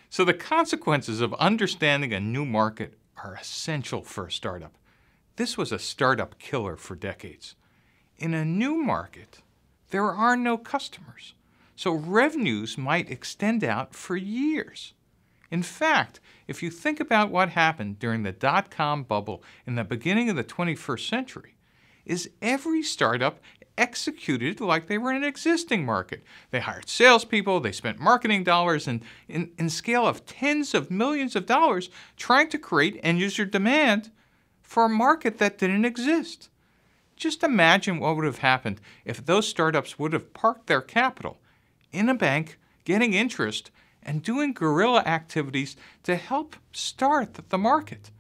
So the consequences of understanding a new market are essential for a startup. This was a startup killer for decades. In a new market, there are no customers, so revenues might extend out for years. In fact, if you think about what happened during the dot-com bubble in the beginning of the 21st century, is every startup executed like they were in an existing market. They hired salespeople, they spent marketing dollars in scale of tens of millions of dollars trying to create end-user demand for a market that didn't exist. Just imagine what would have happened if those startups would have parked their capital in a bank, getting interest, and doing guerrilla activities to help start the market.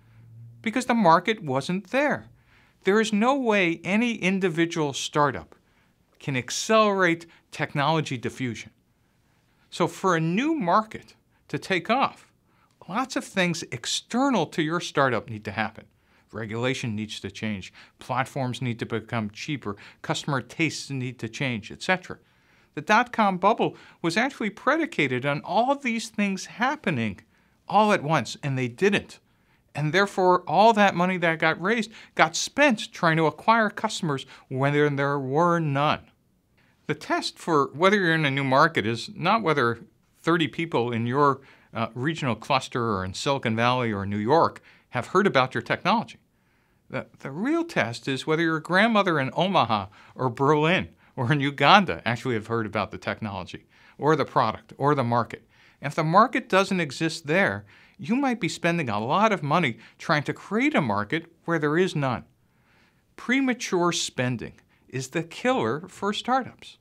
Because the market wasn't there. There is no way any individual startup can accelerate technology diffusion. So for a new market to take off, lots of things external to your startup need to happen. Regulation needs to change, platforms need to become cheaper, customer tastes need to change, etc. The dot-com bubble was actually predicated on all of these things happening all at once, and they didn't. And therefore, all that money that got raised got spent trying to acquire customers when there were none. The test for whether you're in a new market is not whether 30 people in your regional cluster or in Silicon Valley or New York have heard about your technology. The real test is whether your grandmother in Omaha or Berlin or in Uganda actually have heard about the technology or the product or the market. And if the market doesn't exist there, you might be spending a lot of money trying to create a market where there is none. Premature spending is the killer for startups.